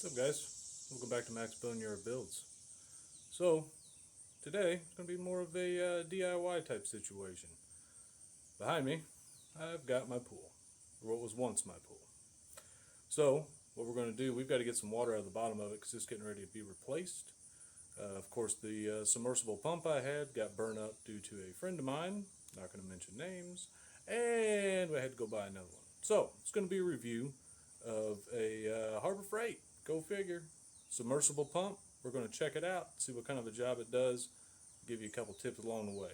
What's up, guys? Welcome back to Max Building Your Builds. So today it's going to be more of a DIY type situation. Behind me I've got my pool, or what was once my pool. So what we're going to do, we've got to get some water out of the bottom of it because it's getting ready to be replaced. Of course, the submersible pump I had got burned up due to a friend of mine, not going to mention names, and we had to go buy another one. So it's going to be a review of a Harbor Freight, go figure, submersible pump. We're going to check it out, see what kind of a job it does, give you a couple tips along the way.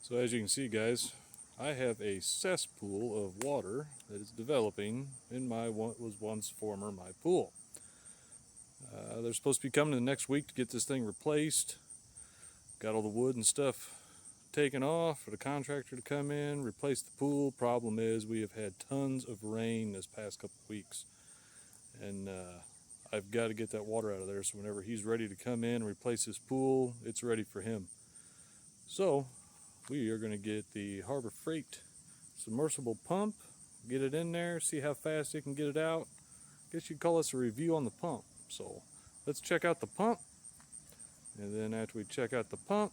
So as you can see, guys, I have a cesspool of water that is developing in what was once former my pool. They're supposed to be coming in the next week to get this thing replaced. Got all the wood and stuff taken off for the contractor to come in, replace the pool. Problem is, we have had tons of rain this past couple of weeks, and I've got to get that water out of there, so whenever he's ready to come in and replace his pool, it's ready for him. So we are going to get the Harbor Freight submersible pump, get it in there, see how fast it can get it out. I guess you'd call this a review on the pump. So let's check out the pump, and then after we check out the pump,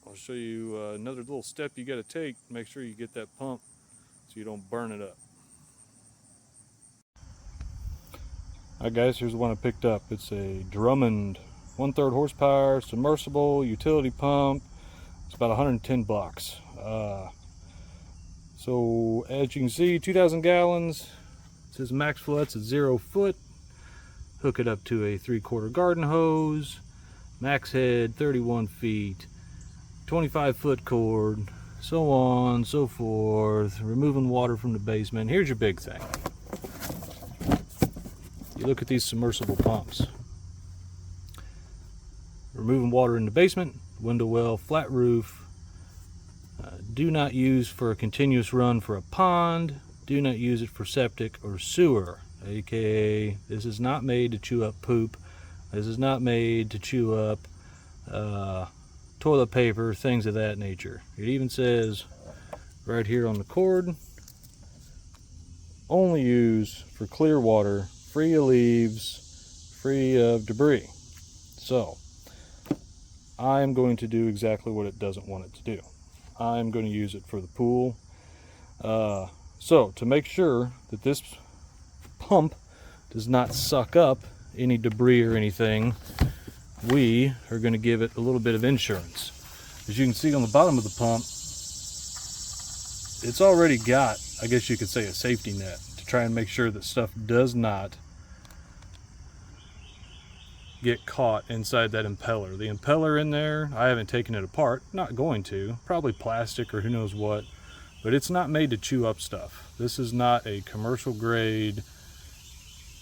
I'll show you another little step you got to take to make sure you get that pump so you don't burn it up. Alright guys, here's the one I picked up. It's a Drummond 1/3 horsepower submersible utility pump. It's about 110 bucks. So as you can see, 2,000 gallons. It says max flow, that's at 0 foot. Hook it up to a 3/4 garden hose. Max head 31 feet. 25-foot cord, so on, so forth, removing water from the basement. Here's your big thing. You look at these submersible pumps. Removing water in the basement, window well, flat roof. Do not use for a continuous run for a pond. Do not use it for septic or sewer. AKA, this is not made to chew up poop. This is not made to chew up toilet paper, things of that nature. It even says right here on the cord, only use for clear water, free of leaves, free of debris. So I'm going to do exactly what it doesn't want it to do. I'm going to use it for the pool. So to make sure that this pump does not suck up any debris or anything, we are going to give it a little bit of insurance. As you can see on the bottom of the pump, it's already got, I guess you could say, a safety net to try and make sure that stuff does not get caught inside that impeller. The impeller in there, I haven't taken it apart, not going to, probably plastic or who knows what, but it's not made to chew up stuff. This is not a commercial grade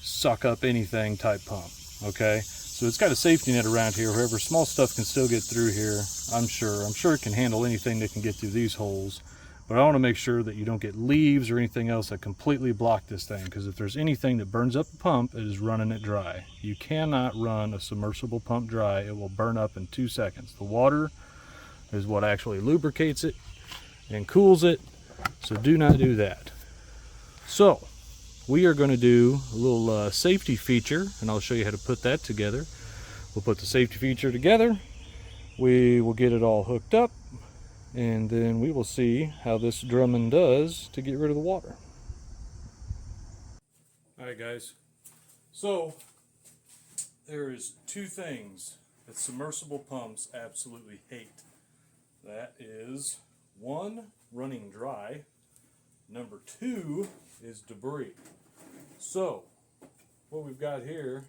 suck up anything type pump, okay? So it's got a safety net around here. However, small stuff can still get through here, I'm sure. I'm sure it can handle anything that can get through these holes. But I want to make sure that you don't get leaves or anything else that completely block this thing, because if there's anything that burns up the pump, it is running it dry. You cannot run a submersible pump dry. It will burn up in 2 seconds. The water is what actually lubricates it and cools it, so do not do that. So we are going to do a little safety feature, and I'll show you how to put that together. We'll put the safety feature together, we will get it all hooked up, and then we will see how this Drummond does to get rid of the water. Alright guys, so there is two things that submersible pumps absolutely hate. That is, one, running dry. Number two is debris. So what we've got here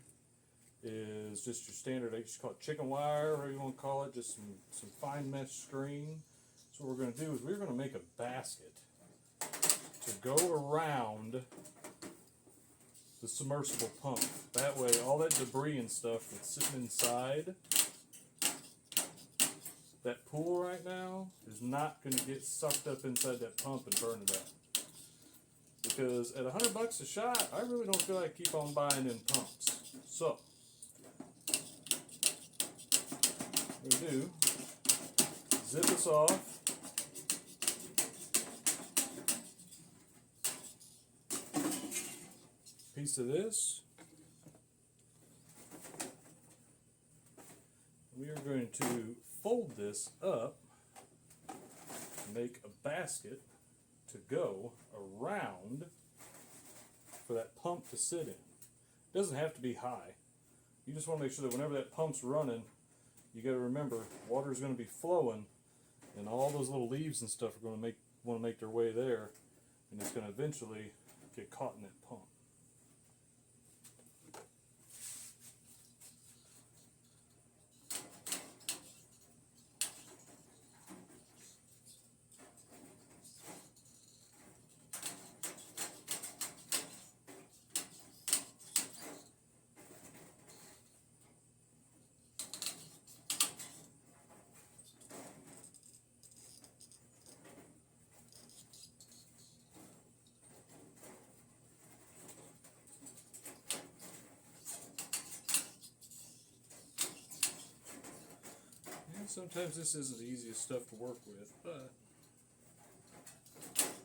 is just your standard, I used to call it chicken wire, whatever you want to call it, just some fine mesh string. So what we're going to do is we're going to make a basket to go around the submersible pump. That way all that debris and stuff that's sitting inside that pool right now is not going to get sucked up inside that pump and burn it up. Because at $100 a shot, I really don't feel like keep on buying them pumps. So what we do, zip this off. piece of this. We are going to fold this up and make a basket to go around for that pump to sit in. It doesn't have to be high. You just want to make sure that whenever that pump's running, you got to remember water is going to be flowing, and all those little leaves and stuff are going to want to make their way there, and it's going to eventually get caught in that pump. Sometimes this isn't the easiest stuff to work with, but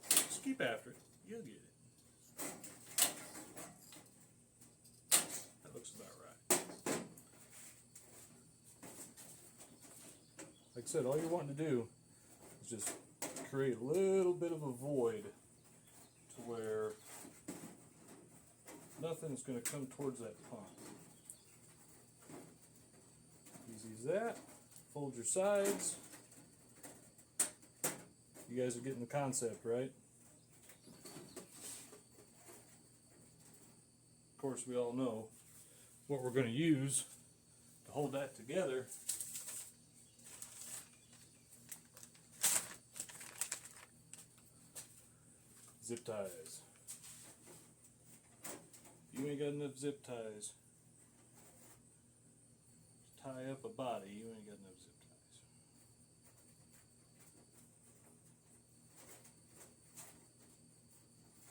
just keep after it. You'll get it. That looks about right. Like I said, all you're wanting to do is just create a little bit of a void to where nothing's going to come towards that pump. Easy as that. Fold your sides. You guys are getting the concept, right? Of course, we all know what we're going to use to hold that together. Zip ties. If you ain't got enough zip ties to tie up a body, you ain't got enough zip ties.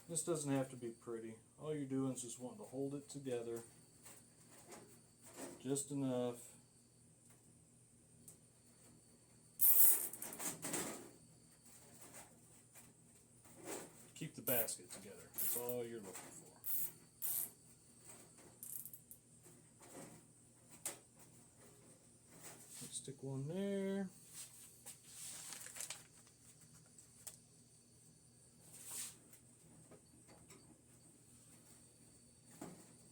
This doesn't have to be pretty. All you're doing is just wanting to hold it together just enough. Keep the basket together. That's all you're looking for. Let's stick one there.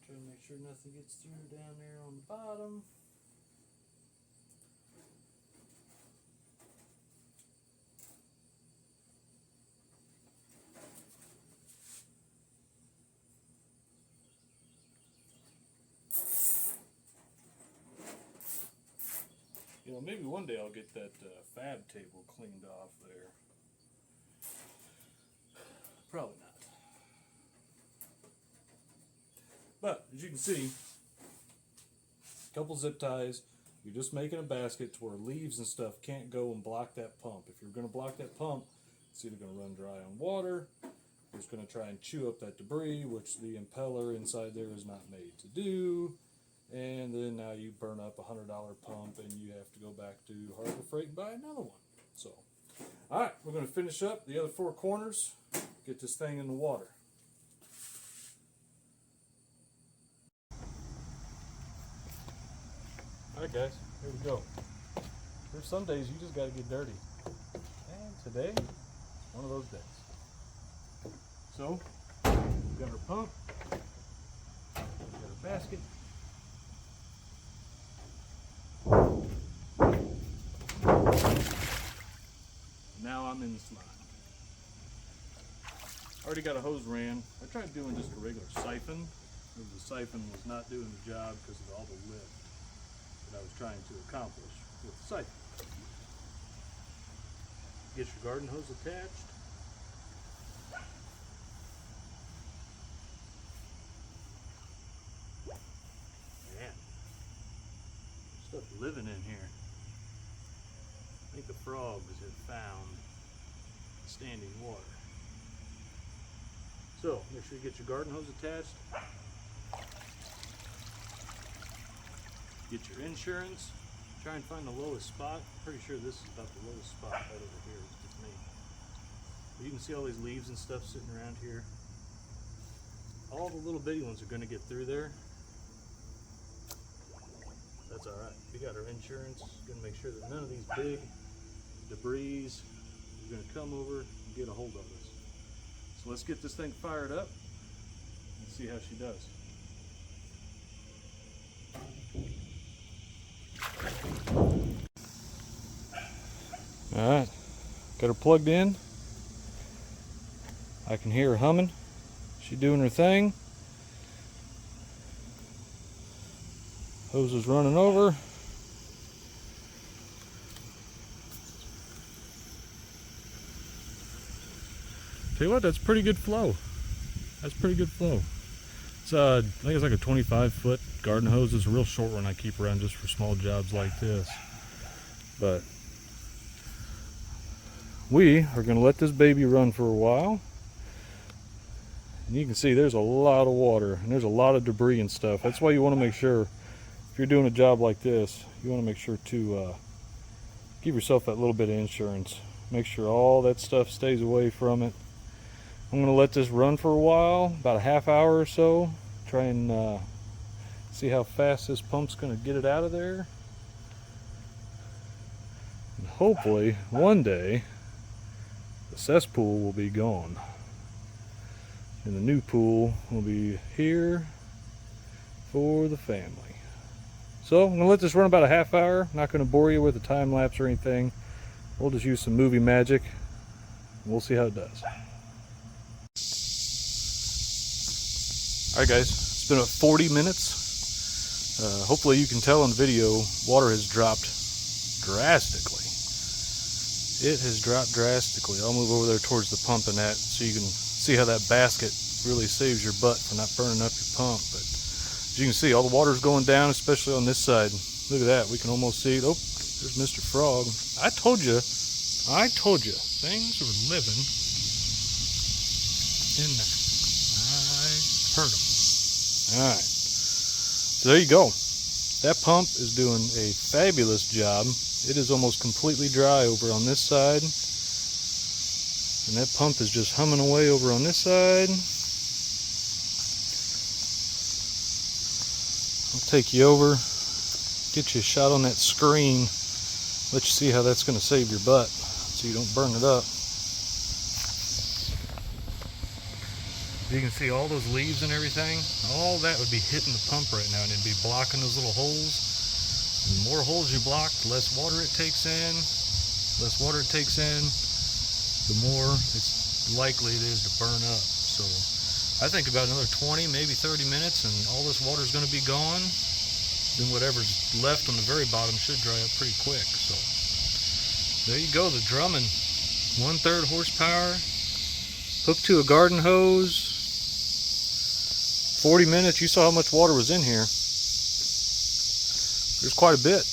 Try to make sure nothing gets through down there on the bottom. You know, maybe one day I'll get that fab table cleaned off there. Probably not. But, as you can see, a couple zip ties. You're just making a basket to where leaves and stuff can't go and block that pump. If you're going to block that pump, it's either going to run dry on water, or it's going to try and chew up that debris, which the impeller inside there is not made to do. And then now you burn up a $100 pump and you have to go back to Harbor Freight and buy another one. So, alright, we're going to finish up the other four corners, get this thing in the water. Alright guys, here we go. There's some days you just got to get dirty. And today, one of those days. So, we've got our pump, we've got our basket. Now I'm in the slime. Already got a hose ran. I tried doing just a regular siphon. The siphon was not doing the job because of all the lift that I was trying to accomplish with the siphon. Get your garden hose attached. Man, there's stuff living in here. I think the frogs have found standing water. So, make sure you get your garden hose attached. Get your insurance. Try and find the lowest spot. I'm pretty sure this is about the lowest spot right over here. It's just me. But you can see all these leaves and stuff sitting around here. all the little bitty ones are going to get through there. That's all right. We got our insurance. Going to make sure that none of these big debris is going to come over and get a hold of us. So let's get this thing fired up and see how she does. All right, got her plugged in. I can hear her humming. She's doing her thing. Hose is running over. Tell you what, that's pretty good flow. That's pretty good flow. It's I think it's like a 25-foot garden hose. It's a real short one I keep around just for small jobs like this. But we are going to let this baby run for a while. And you can see there's a lot of water and there's a lot of debris and stuff. That's why you want to make sure, if you're doing a job like this, you want to make sure to give yourself that little bit of insurance. Make sure all that stuff stays away from it. I'm going to let this run for a while, about a half hour or so. Try and see how fast this pump's going to get it out of there. And hopefully, one day, the cesspool will be gone. And the new pool will be here for the family. So I'm going to let this run about a half hour. Not going to bore you with a time lapse or anything. We'll just use some movie magic. We'll see how it does. Alright guys, it's been about 40 minutes. Hopefully you can tell on the video, water has dropped drastically. It has dropped drastically. I'll move over there towards the pump and that so you can see how that basket really saves your butt for not burning up your pump. But as you can see, all the water's going down, especially on this side. Look at that, we can almost see it. Oh, there's Mr. Frog. I told you, things are living in there. I heard them. Alright, so there you go. That pump is doing a fabulous job. It is almost completely dry over on this side. And that pump is just humming away over on this side. I'll take you over, get you a shot on that screen, let you see how that's going to save your butt so you don't burn it up. You can see all those leaves and everything, all that would be hitting the pump right now and it'd be blocking those little holes. And the more holes you block, the less water it takes in. The less water it takes in, the more it's likely it is to burn up. So I think about another 20, maybe 30 minutes and all this water is going to be gone. Then whatever's left on the very bottom should dry up pretty quick. So there you go, the Drummond 1/3 horsepower, hooked to a garden hose. 40 minutes, you saw how much water was in here. There's quite a bit.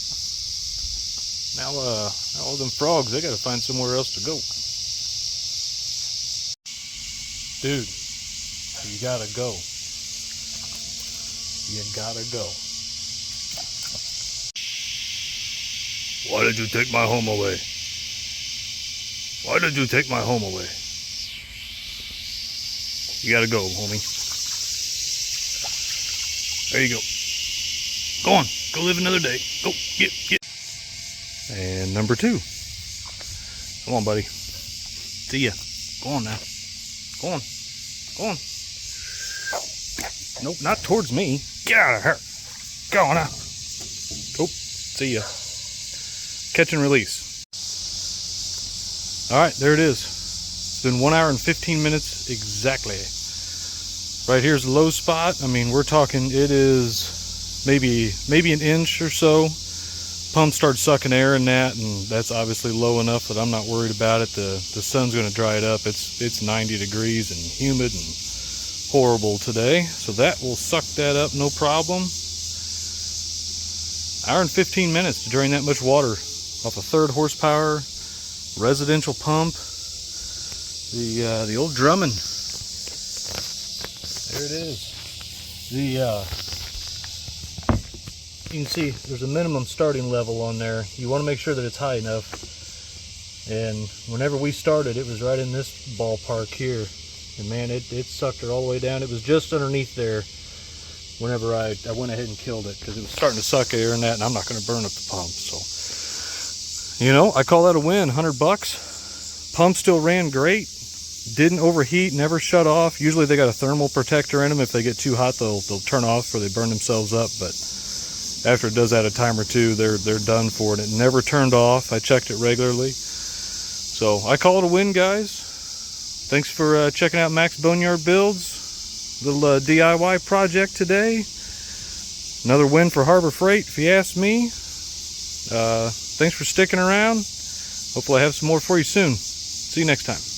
Now all them frogs, they gotta find somewhere else to go. Dude, you gotta go. You gotta go. Why did you take my home away? Why did you take my home away? You gotta go, homie. There you go. Go on. Go live another day. Go. Get. And number 2. Come on, buddy. See ya. Go on now. Go on. Go on. Nope, not towards me. Get out of here. Go on now. Oh, see ya. Catch and release. Alright, there it is. It's been 1 hour and 15 minutes exactly. Right here's the low spot. I mean, we're talking, it is maybe an inch or so. Pump starts sucking air in that, and that's obviously low enough that I'm not worried about it. The sun's going to dry it up. It's 90 degrees and humid and horrible today, so that will suck that up no problem. Hour and 15 minutes to drain that much water off a 3rd horsepower residential pump. The old Drummond. There it is. You can see there's a minimum starting level on there. You want to make sure that it's high enough. And whenever we started, it was right in this ballpark here. And man, it sucked her all the way down. It was just underneath there whenever I went ahead and killed it, because it was starting to suck air in that, and I'm not going to burn up the pump. So, you know, I call that a win. $100. Pump still ran great. Didn't overheat, never shut off. Usually they got a thermal protector in them. If they get too hot, they'll turn off or they burn themselves up. But after it does that a time or two, they're done for it. It never turned off. I checked it regularly. So I call it a win, guys. Thanks for checking out Max Boneyard Builds. Little DIY project today. Another win for Harbor Freight, if you ask me. Thanks for sticking around. Hopefully I have some more for you soon. See you next time.